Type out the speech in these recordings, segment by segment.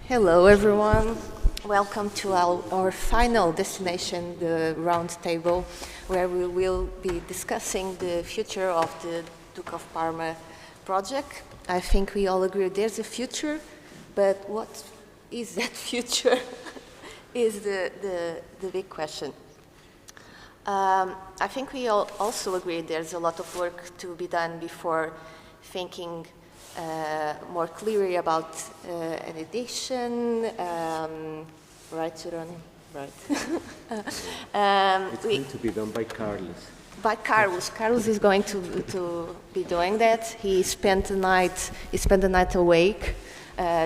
Hello, everyone. Welcome to our final destination, the round table, where we will be discussing the future of the Duke of Parma project. I think we all agree there's a future, but what is that future is the big question. I think we all also agree there's a lot of work to be done before thinking more clearly about an edition, right, Geronimo? Right. It's going to be done by Carlos. By Carlos. Carlos is going to be doing that. He spent the night awake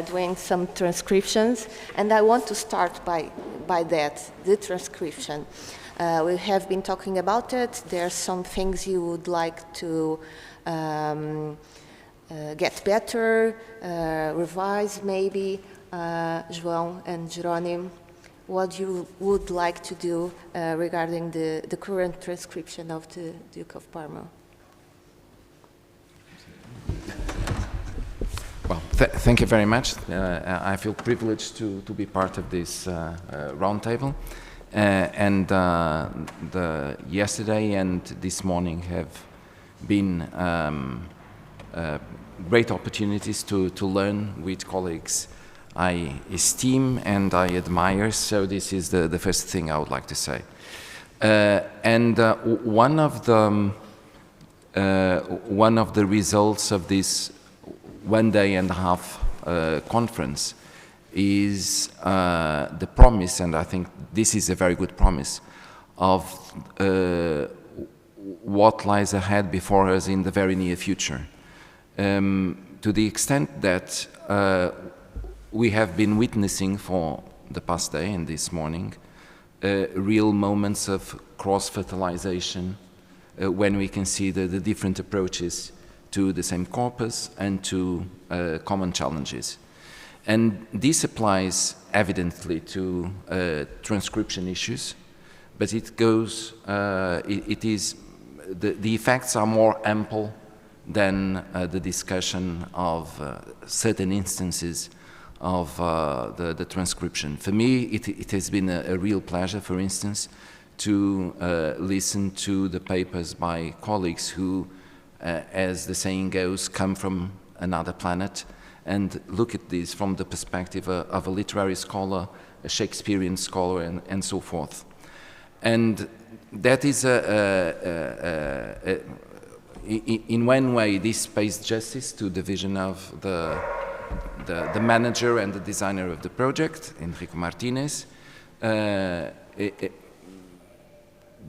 doing some transcriptions, and I want to start by that, the transcription. We have been talking about it. There are some things you would like to get better, revise maybe. João and Jerónimo, what you would like to do regarding the current transcription of the Duke of Parma? Well, thank you very much. I feel privileged to be part of this roundtable. And yesterday and this morning have been great opportunities to learn with colleagues I esteem and I admire. So this is the first thing I would like to say. One of the results of this 1 day and a half conference is the promise, and I think this is a very good promise, of what lies ahead before us in the very near future. To the extent that we have been witnessing for the past day and this morning real moments of cross-fertilization when we consider the different approaches to the same corpus and to common challenges. And this applies evidently to transcription issues, but it goes, the effects are more ample than the discussion of certain instances of the transcription. For me, it has been a real pleasure, for instance, to listen to the papers by colleagues who, as the saying goes, come from another planet, and look at this from the perspective of a literary scholar, a Shakespearean scholar, and so forth. And that is, in one way, this pays justice to the vision of the manager and the designer of the project, Enrico Martinez,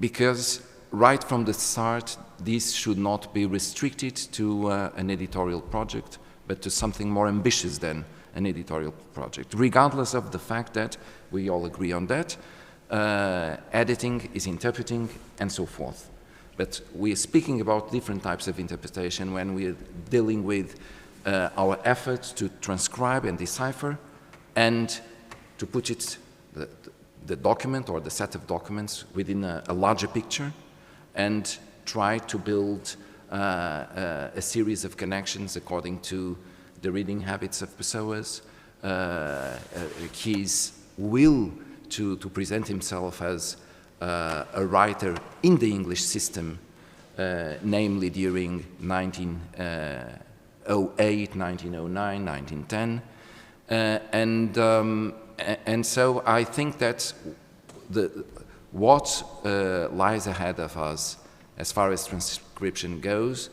because right from the start, this should not be restricted to an editorial project, but to something more ambitious than an editorial project, regardless of the fact that we all agree on that. Editing is interpreting, and so forth. But we are speaking about different types of interpretation when we are dealing with our efforts to transcribe and decipher, and to put it, the document or the set of documents within a larger picture, and try to build a series of connections according to the reading habits of Pessoas, his will to present himself as a writer in the English system, namely during 1908, 1909, 1910. And so I think that what lies ahead of us as far as transcription goes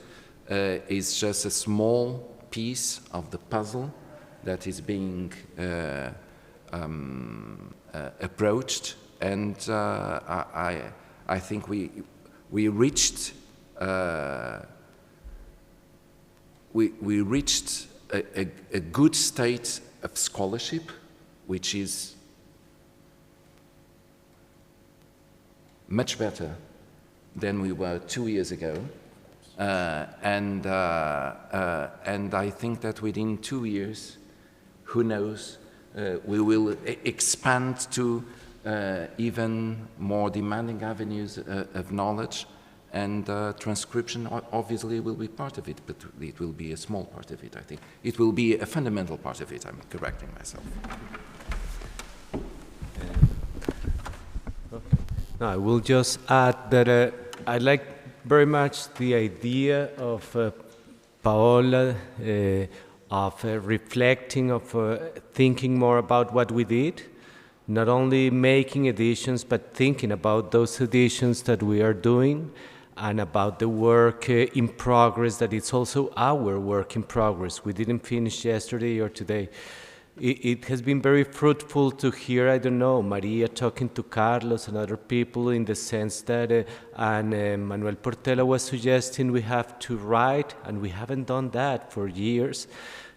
is just a small piece of the puzzle that is being approached, and I think we reached a good state of scholarship, which is much better than we were 2 years ago, and I think that within 2 years, who knows, we will expand to even more demanding avenues of knowledge, and transcription obviously will be part of it, but it will be a small part of it, I think. It will be a fundamental part of it, I'm correcting myself. No, I will just add that I like very much the idea of Paola of reflecting, of thinking more about what we did, not only making editions, but thinking about those editions that we are doing and about the work in progress, that it's also our work in progress. We didn't finish yesterday or today. It has been very fruitful to hear, I don't know, Maria talking to Carlos and other people in the sense that, and Manuel Portela was suggesting we have to write, and we haven't done that for years,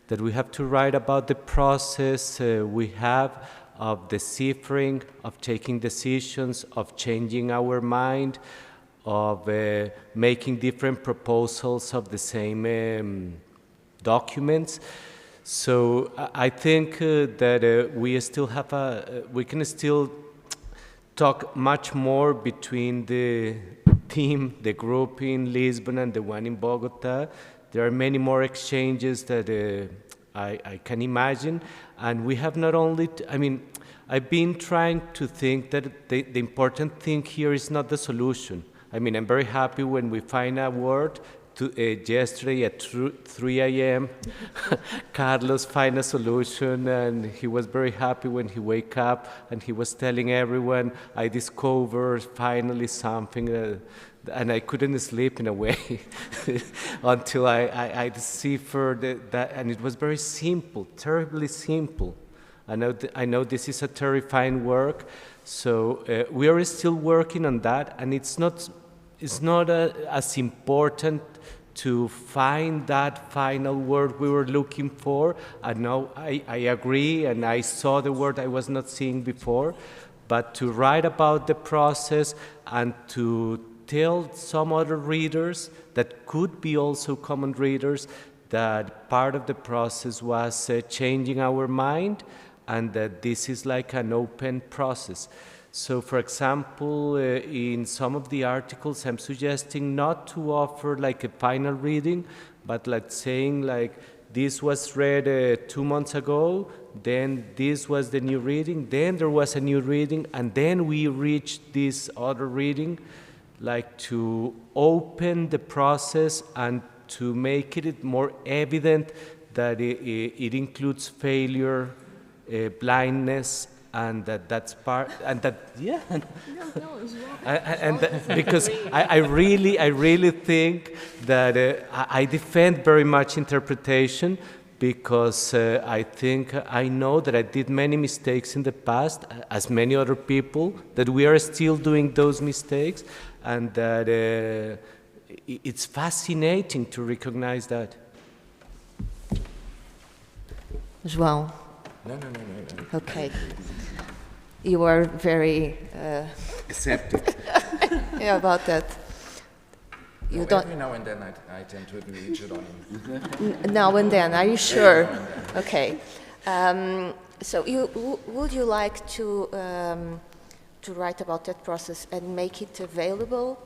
that we have to write about the process we have of deciphering, of taking decisions, of changing our mind, of making different proposals of the same documents. So I think that we still have we can still talk much more between the team, the group in Lisbon and the one in Bogota. There are many more exchanges that I can imagine. And we have not only, I've been trying to think that the important thing here is not the solution. I'm very happy when we find a word. Yesterday at 3 a.m., Carlos found a solution, and he was very happy when he wake up, and he was telling everyone, I discovered finally something, and I couldn't sleep in a way until I deciphered that, and it was very simple, terribly simple. I know this is a terrifying work, so we are still working on that, and it's not as important to find that final word we were looking for. And now I agree, and I saw the word I was not seeing before, but to write about the process and to tell some other readers that could be also common readers that part of the process was changing our mind, and that this is like an open process. So, for example, in some of the articles, I'm suggesting not to offer like a final reading, but like saying like this was read 2 months ago, then this was the new reading, then there was a new reading, and then we reached this other reading, like to open the process and to make it more evident that it includes failure, blindness, and that's part, and that, yeah. Because I really think that I defend very much interpretation, because I think I know that I did many mistakes in the past, as many other people, that we are still doing those mistakes, and that it's fascinating to recognize that. João. No. Okay. You are very Sceptic. yeah, about that. You don't. Every now and then I tend to agree with Geronimo. Now and then, are you sure? Okay. So would you like to write about that process and make it available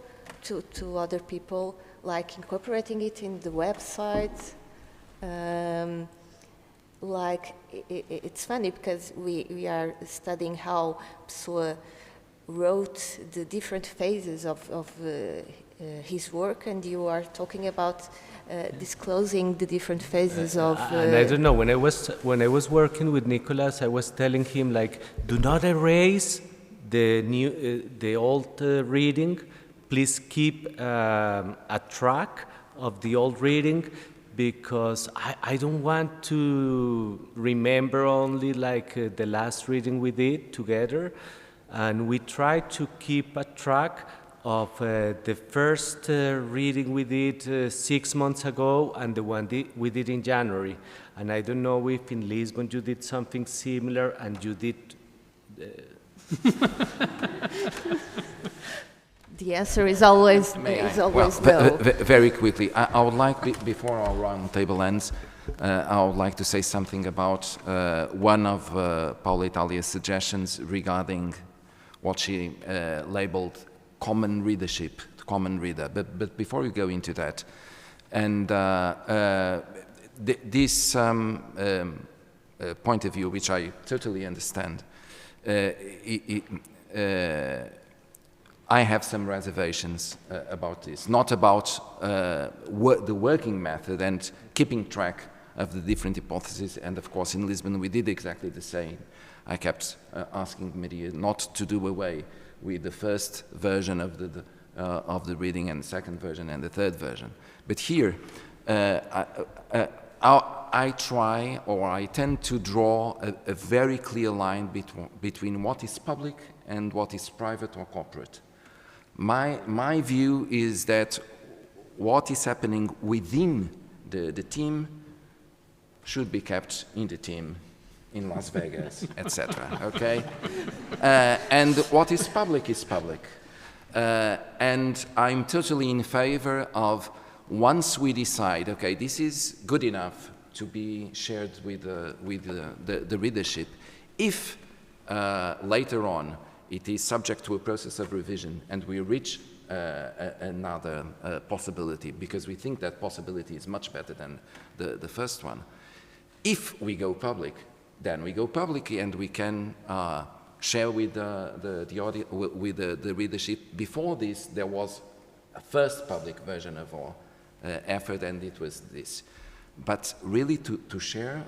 to other people, like incorporating it in the website? Like, it's funny because we are studying how Pessoa wrote the different phases of his work, and you are talking about disclosing the different phases of... And I don't know, when I was working with Nicolas, I was telling him, like, do not erase the old reading. Please keep a track of the old reading, because I don't want to remember only like the last reading we did together. And we try to keep a track of the first reading we did 6 months ago and the one we did in January. And I don't know if in Lisbon you did something similar, and you did... The answer is always no. Very quickly, I would like, before our round table ends, I would like to say something about one of Paola Italia's suggestions regarding what she labeled common readership, common reader. But before we go into that, and this point of view, which I totally understand, I have some reservations about this, not about the working method and keeping track of the different hypotheses. And of course, in Lisbon, we did exactly the same. I kept asking Maria not to do away with the first version of the reading and the second version and the third version. But here, I try, or I tend to draw a very clear line between what is public and what is private or corporate. My view is that what is happening within the team should be kept in the team in Las Vegas, etc. Okay, and what is public is public, and I'm totally in favor of, once we decide, okay, this is good enough to be shared with the readership, if later on it is subject to a process of revision and we reach another possibility, because we think that possibility is much better than the first one. If we go public, then we go public and we can share with the audience, with the readership. Before this, there was a first public version of our effort, and it was this. But really to share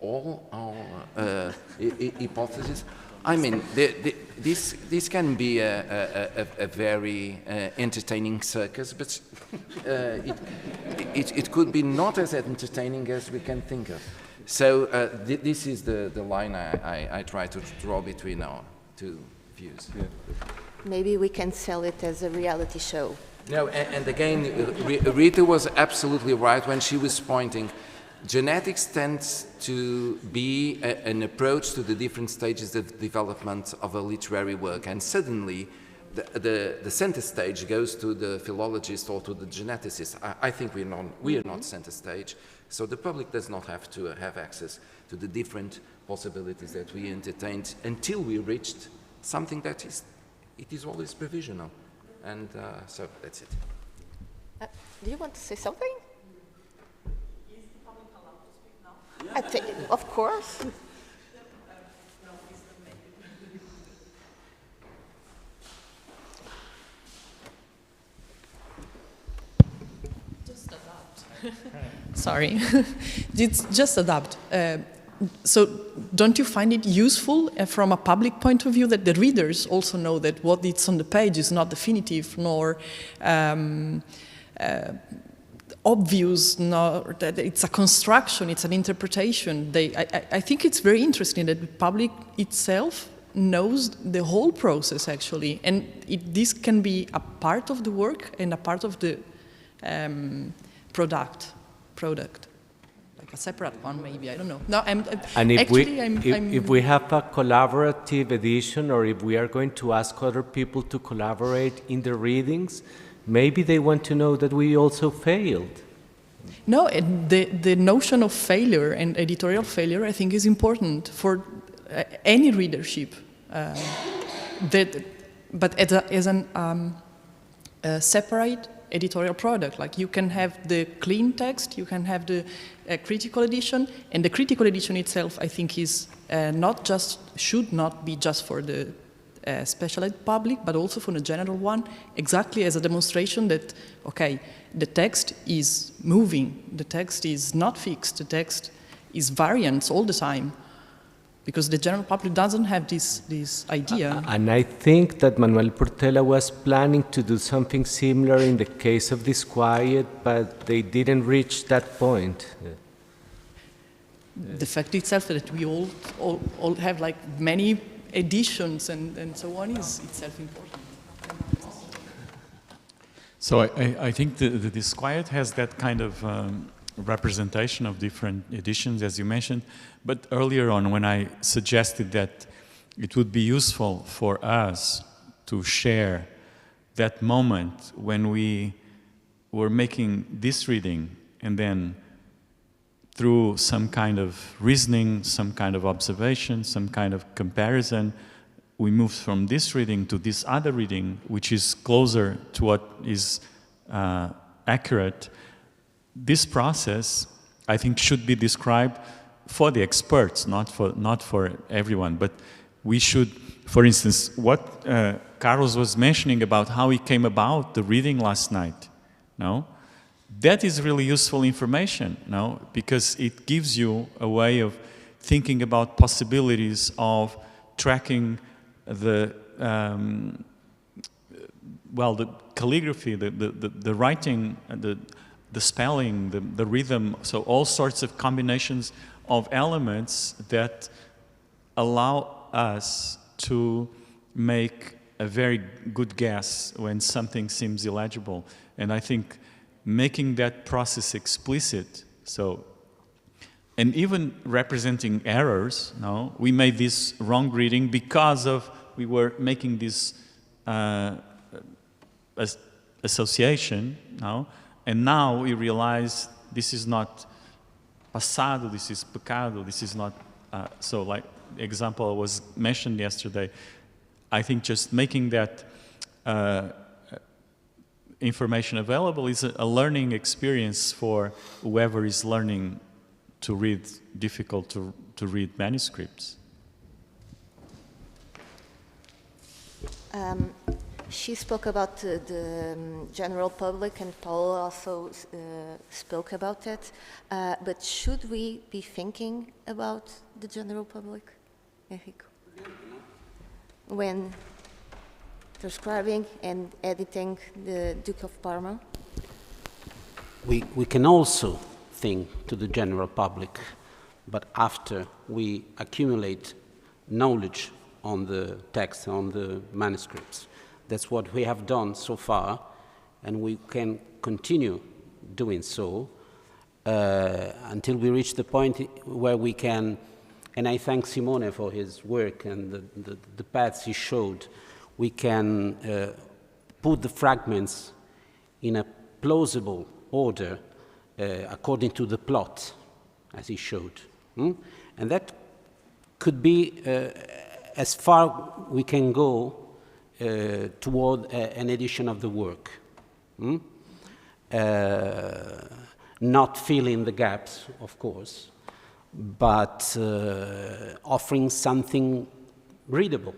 all our hypotheses, I mean, this can be a very entertaining circus, but it could be not as entertaining as we can think of. So this is the line I try to draw between our two views. Yeah. Maybe we can sell it as a reality show. No, and again, Rita was absolutely right when she was pointing. Genetics tends to be an approach to the different stages of development of a literary work, and suddenly the center stage goes to the philologist or to the geneticist. I think we are not center stage, so the public does not have to have access to the different possibilities that we entertained until we reached something that is always provisional. And so that's it. Do you want to say something? Is the public allowed to speak now? I think, of course. Just adapt. Sorry, it's just adapt. So don't you find it useful from a public point of view that the readers also know that what is on the page is not definitive nor obvious, nor that it's a construction, it's an interpretation? I think it's very interesting that the public itself knows the whole process actually, and this can be a part of the work and a part of the product. A separate one, maybe, I don't know. No, and if we have a collaborative edition, or if we are going to ask other people to collaborate in the readings, maybe they want to know that we also failed. No, the notion of failure and editorial failure, I think, is important for any readership. But as a separate editorial product. Like you can have the clean text, you can have the critical edition, and the critical edition itself, I think, is should not be just for the specialized public, but also for the general one, exactly as a demonstration that, okay, the text is moving, the text is not fixed, the text is variant all the time. Because the general public doesn't have this idea. And I think that Manuel Portela was planning to do something similar in the case of Disquiet, but they didn't reach that point. The fact itself that we all have like many editions and so on is itself important. So I think the Disquiet has that kind of representation of different editions, as you mentioned. But earlier on, when I suggested that it would be useful for us to share that moment when we were making this reading, and then through some kind of reasoning, some kind of observation, some kind of comparison, we move from this reading to this other reading, which is closer to what is accurate, this process, I think, should be described for the experts, not for everyone. But we should, for instance, what Carlos was mentioning about how he came about the reading last night, no? That is really useful information, no? Because it gives you a way of thinking about possibilities of tracking the the calligraphy, the writing, the spelling, the rhythm, so all sorts of combinations of elements that allow us to make a very good guess when something seems illegible. And I think making that process explicit, so, and even representing errors, no? We made this wrong reading because of, we were making this association, no? And now we realize this is not passado, this is pecado, this is not, so like the example was mentioned yesterday, I think just making that information available is a learning experience for whoever is learning to read difficult to read manuscripts. She spoke about the general public, and Paul also spoke about that. But should we be thinking about the general public, Enrico, when transcribing and editing the Duke of Parma? We can also think to the general public, but after we accumulate knowledge on the text, on the manuscripts. That's what we have done so far, and we can continue doing so until we reach the point where we can, and I thank Simone for his work and the paths he showed, we can put the fragments in a plausible order according to the plot, as he showed. And that could be as far we can go toward an edition of the work. Not filling the gaps, of course, but offering something readable.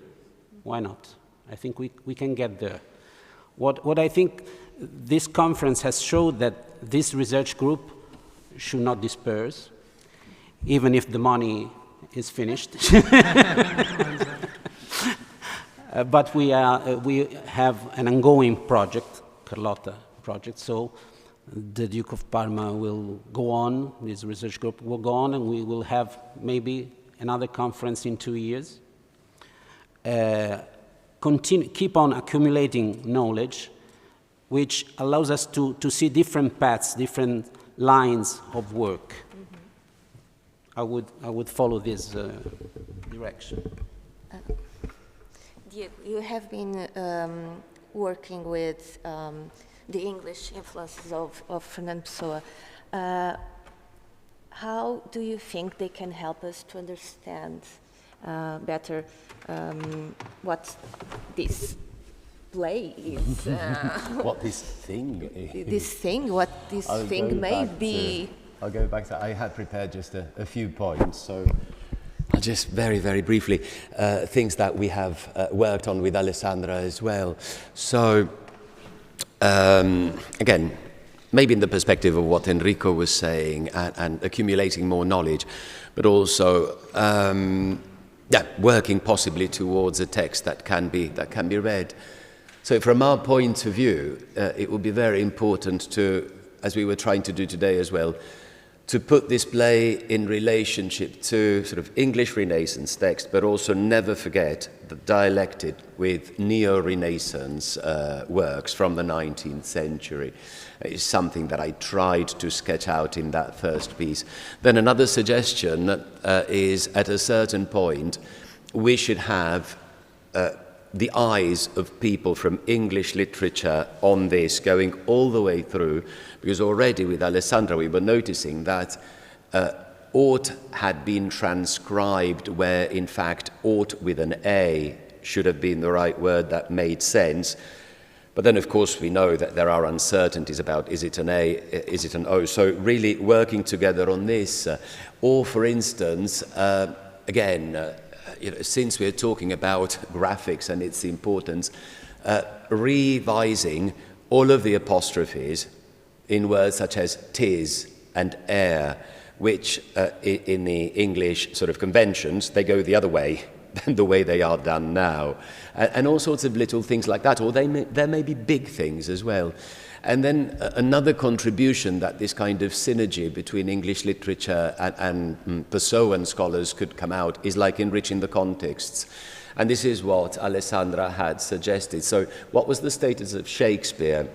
Why not? I think we can get there. What I think this conference has showed that this research group should not disperse, even if the money is finished. But we have an ongoing project, Carlotta project, so the Duke of Parma will go on, this research group will go on, and we will have maybe another conference in 2 years. Keep on accumulating knowledge, which allows us to see different paths, different lines of work. I would follow this direction. You have been working with the English influences of Fernando Pessoa. How do you think they can help us to understand better what this play is? What this thing is. What this thing may be. I'll go back to, I had prepared just a few points, so I'll just very, very briefly, things that we have worked on with Alessandra as well. So, again, maybe in the perspective of what Enrico was saying and accumulating more knowledge, but also working possibly towards a text that can be read. So from our point of view, it would be very important to, as we were trying to do today as well, to put this play in relationship to sort of English Renaissance text, but also never forget the dialected with Neo-Renaissance works from the 19th century. It's something that I tried to sketch out in that first piece. Then another suggestion is, at a certain point, we should have the eyes of people from English literature on this, going all the way through, because already with Alessandra we were noticing that ought had been transcribed where in fact ought with an A should have been the right word that made sense. But then, of course, we know that there are uncertainties about is it an A, is it an O. So really working together on this. Or, for instance, again, since we're talking about graphics and its importance, revising all of the apostrophes in words such as tis and air, which in the English sort of conventions, they go the other way than the way they are done now. And all sorts of little things like that, or there may be big things as well. And then another contribution that this kind of synergy between English literature and Pessoan scholars could come out is like enriching the contexts. And this is what Alessandra had suggested. So what was the status of Shakespeare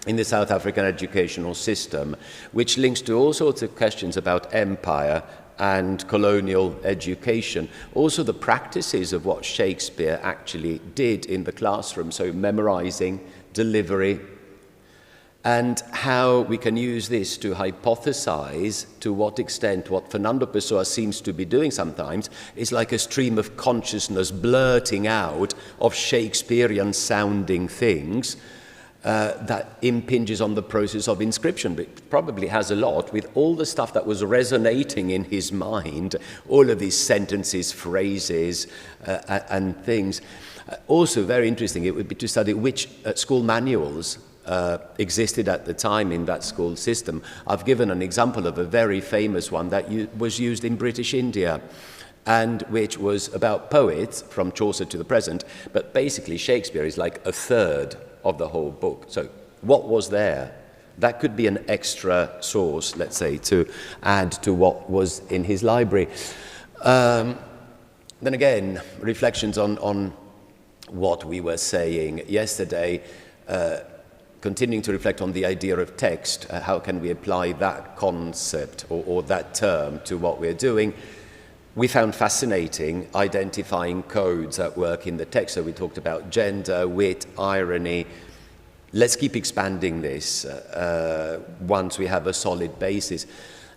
in the South African educational system, which links to all sorts of questions about empire and colonial education. Also the practices of what Shakespeare actually did in the classroom, so memorizing, delivery, and how we can use this to hypothesize to what extent what Fernando Pessoa seems to be doing sometimes is like a stream of consciousness blurting out of Shakespearean-sounding things that impinges on the process of inscription. But it probably has a lot with all the stuff that was resonating in his mind, all of these sentences, phrases, and things. Also very interesting, it would be to study which school manuals existed at the time in that school system. I've given an example of a very famous one that was used in British India, and which was about poets from Chaucer to the present, but basically Shakespeare is like a third of the whole book. So what was there? That could be an extra source, let's say, to add to what was in his library. Then again, reflections on what we were saying yesterday, continuing to reflect on the idea of text, how can we apply that concept or that term to what we're doing. We found fascinating identifying codes at work in the text. So we talked about gender, wit, irony. Let's keep expanding this once we have a solid basis.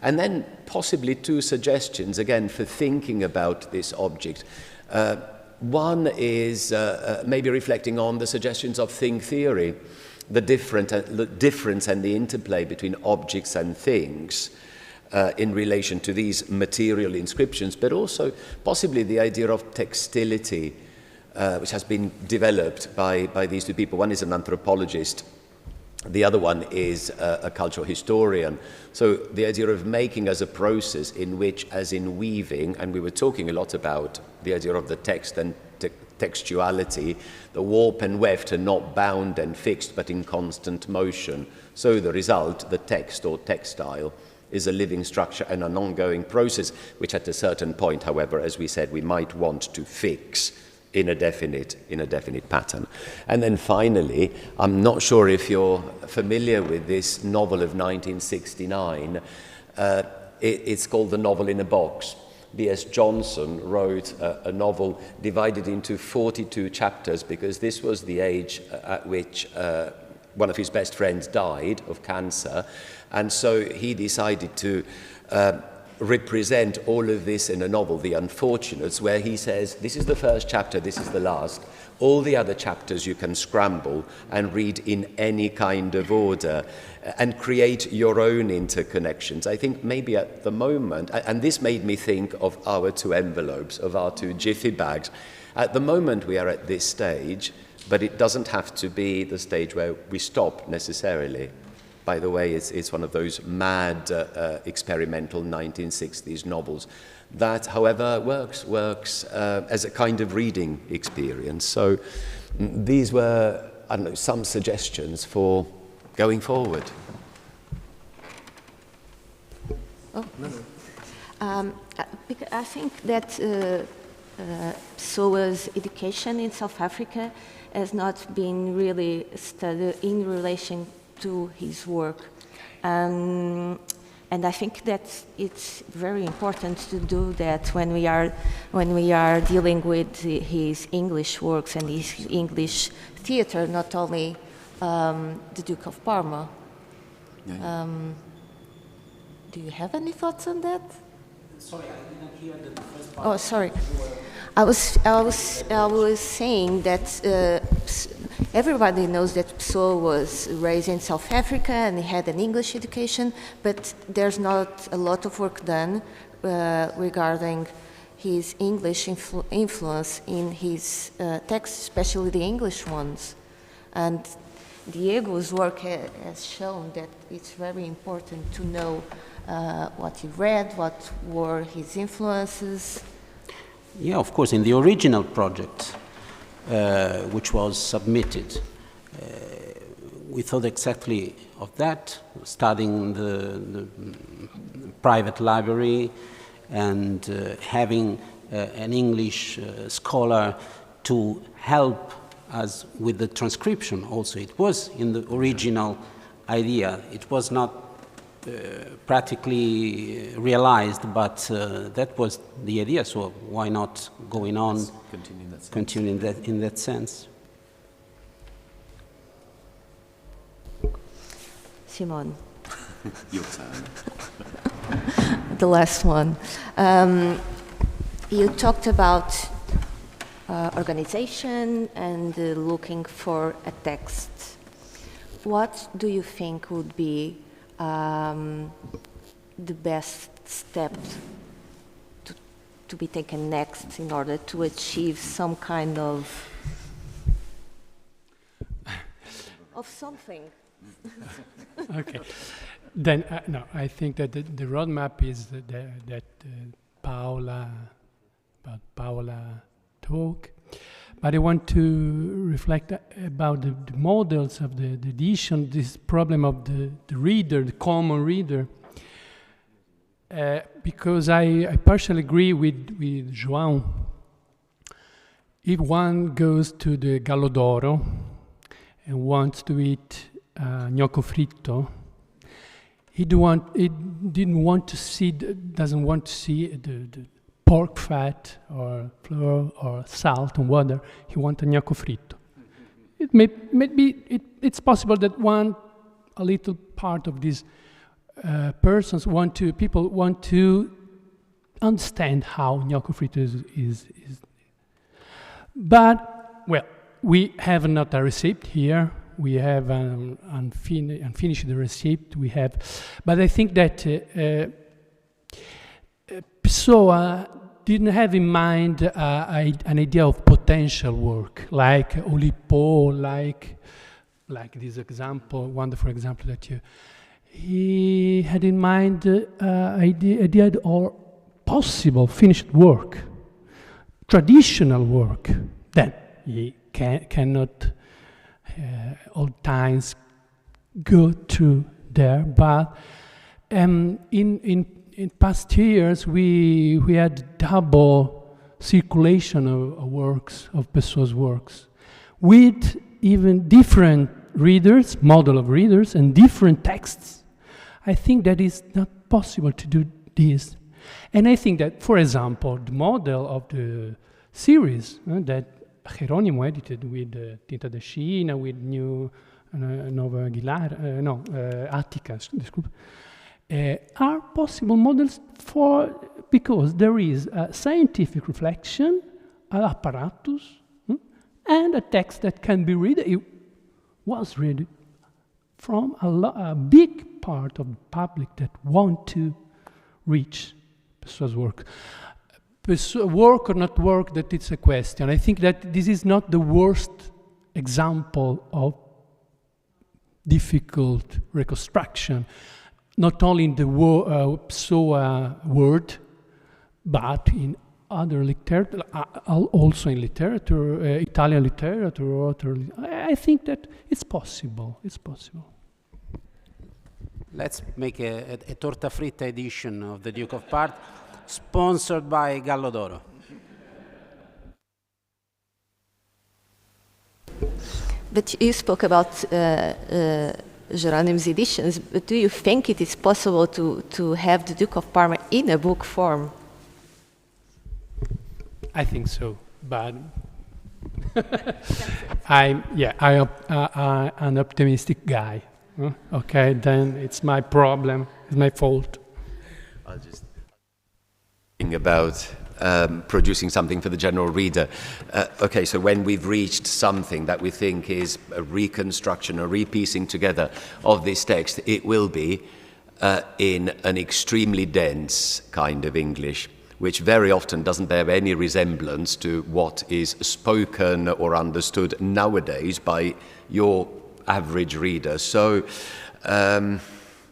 And then possibly two suggestions, again, for thinking about this object. One is maybe reflecting on the suggestions of thing theory, the difference and the interplay between objects and things in relation to these material inscriptions, but also possibly the idea of textility, which has been developed by these two people. One is an anthropologist, the other one is a cultural historian. So the idea of making as a process in which, as in weaving, and we were talking a lot about the idea of the text and textuality, the warp and weft are not bound and fixed, but in constant motion. So the result, the text or textile, is a living structure and an ongoing process, which at a certain point, however, as we said, we might want to fix in a definite pattern. And then finally, I'm not sure if you're familiar with this novel of 1969. It's called The Novel in a Box. B.S. Johnson wrote a novel divided into 42 chapters because this was the age at which one of his best friends died of cancer. And so he decided to represent all of this in a novel, The Unfortunates, where he says, this is the first chapter, this is the last. All the other chapters you can scramble and read in any kind of order and create your own interconnections. I think maybe at the moment, and this made me think of our two envelopes, of our two jiffy bags. At the moment we are at this stage, but it doesn't have to be the stage where we stop necessarily. By the way, it's one of those mad experimental 1960s novels that, however, works as a kind of reading experience. So these were, I don't know, some suggestions for going forward. Oh, I think that Pessoa's education in South Africa has not been really studied in relation to his work. And I think that it's very important to do that when we are dealing with his English works and his English theater, not only the Duke of Parma. Yeah. Do you have any thoughts on that? Sorry, I didn't hear the first part. Oh, sorry. I was saying that everybody knows that Pessoa was raised in South Africa and he had an English education, but there's not a lot of work done regarding his English influence in his texts, especially the English ones. And Diego's work has shown that it's very important to know what he read, what were his influences. Yeah, of course, in the original project, which was submitted, we thought exactly of that, studying the private library and having an English scholar to help us with the transcription also. It was in the original idea. It was not practically realized, but that was the idea, so why not going on, continuing that in that sense? Simone. Your turn. The last one. You talked about organization and looking for a text. What do you think would be the best step to be taken next in order to achieve some kind of something? Okay. Then, no, I think that the roadmap is that Paola talk, but I want to reflect about the models of the edition, this problem of the reader, the common reader, because I partially agree with João. If one goes to the Gallo d'Oro and wants to eat gnocco fritto, he doesn't want to see the pork fat or flour or salt and water. He wants a gnocco fritto. It's possible that a little part of these people want to understand how gnocco fritto is. But, well, we have not a recipe here. We have unfinished recipe. But I think that Pessoa didn't have in mind an idea of potential work, like Oulipo, like this example, wonderful example that he had in mind idea or possible finished work, traditional work that he cannot all times go through there, but in past years we had double circulation of works, of Pessoa's works, with even different readers, model of readers, and different texts. I think that is not possible to do this. And I think that, for example, the model of the series that Jerónimo edited with Tinta da China, with Nova Aguilar, Attica, are possible models because there is a scientific reflection, an apparatus, and a text that can be read. It was read from a big part of the public that want to reach Pessoa's work. Work or not work, that it's a question. I think that this is not the worst example of difficult reconstruction, not only in the Pessoa word, but in other literature, also in literature, Italian literature. I think that it's possible. It's possible. Let's make a torta fritta edition of the Duke of Parma, sponsored by Gallo d'Oro. But you spoke about Jerónimo's editions, but do you think it is possible to have the Duke of Parma in a book form? I think so, but I'm an optimistic guy. Okay, then it's my problem, it's my fault. I'll just think about producing something for the general reader. Okay, so when we've reached something that we think is a reconstruction, a repiecing together of this text, it will be in an extremely dense kind of English, which very often doesn't bear any resemblance to what is spoken or understood nowadays by your average reader. So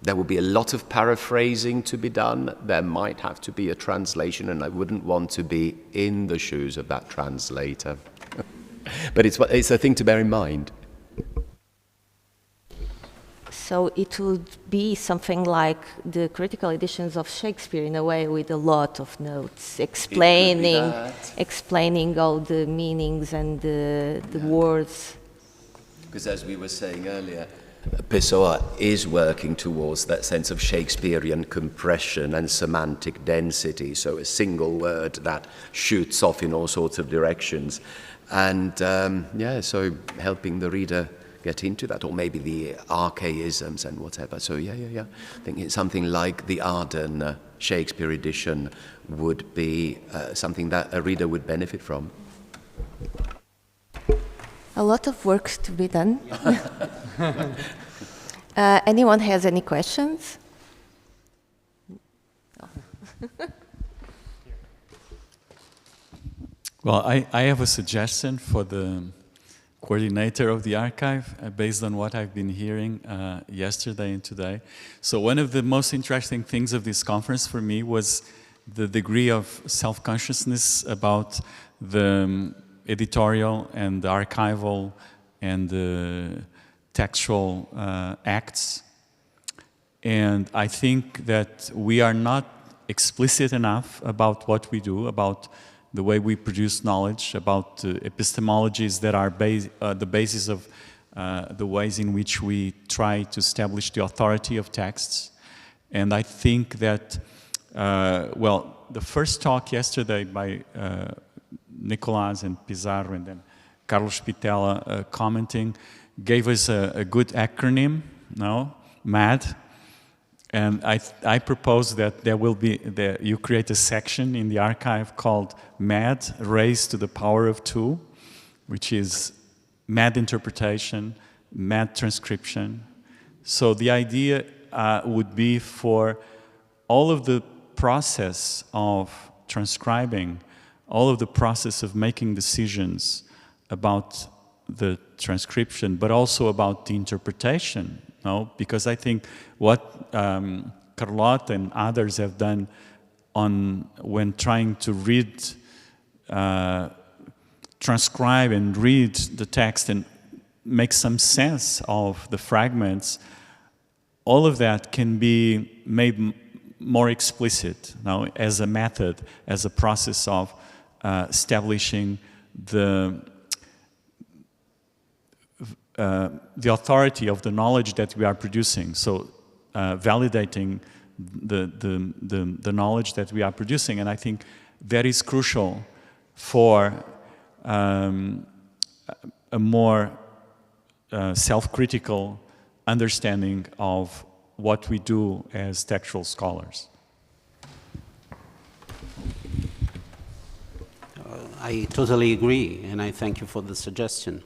there will be a lot of paraphrasing to be done. There might have to be a translation, and I wouldn't want to be in the shoes of that translator. But it's a thing to bear in mind. So it would be something like the critical editions of Shakespeare, in a way, with a lot of notes explaining all the meanings and the words. Because as we were saying earlier, Pessoa is working towards that sense of Shakespearean compression and semantic density, so a single word that shoots off in all sorts of directions. And so helping the reader get into that, or maybe the archaisms and whatever. So I think it's something like the Arden Shakespeare edition would be something that a reader would benefit from. A lot of work to be done. Anyone has any questions? Well, I have a suggestion for the coordinator of the archive based on what I've been hearing yesterday and today. So one of the most interesting things of this conference for me was the degree of self-consciousness about the editorial and the archival and the textual acts. And I think that we are not explicit enough about what we do, about the way we produce knowledge, about epistemologies that are the basis of the ways in which we try to establish the authority of texts. And I think that, the first talk yesterday by Nicolás and Pizarro and then Carlos Pitella commenting gave us a good acronym, MAD. And I propose that you create a section in the archive called MAD, raised to the power of 2, which is MAD interpretation, MAD transcription. So the idea would be for all of the process of transcribing, all of the process of making decisions about the transcription, but also about the interpretation. Because I think what Carlotta and others have done when trying to read, transcribe and read the text and make some sense of the fragments, all of that can be made more explicit as a method, as a process of establishing the authority of the knowledge that we are producing. So validating the knowledge that we are producing. And I think that is crucial for a more self-critical understanding of what we do as textual scholars. I totally agree, and I thank you for the suggestion.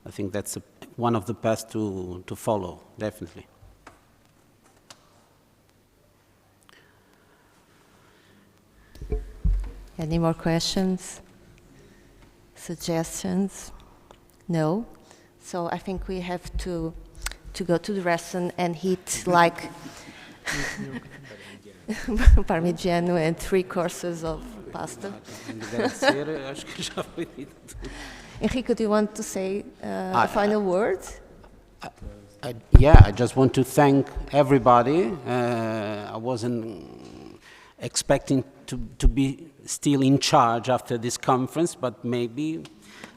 I think that's one of the paths to follow, definitely. Any more questions? Suggestions? No? So I think we have to go to the restaurant and eat like Parmigiano and 3 courses of pasta. Enrico, do you want to say a final word? I just want to thank everybody. I wasn't expecting to be still in charge after this conference, but maybe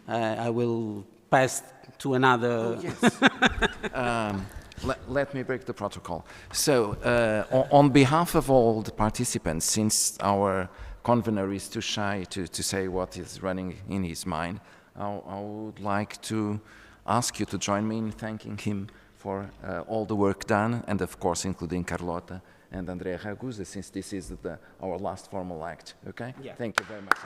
I will pass to another. Let me break the protocol. So, on behalf of all the participants, since our convener is too shy to say what is running in his mind, I would like to ask you to join me in thanking him for all the work done, and of course including Carlotta and Andrea Ragusa, since this is our last formal act. Okay? Yeah. Thank you very much.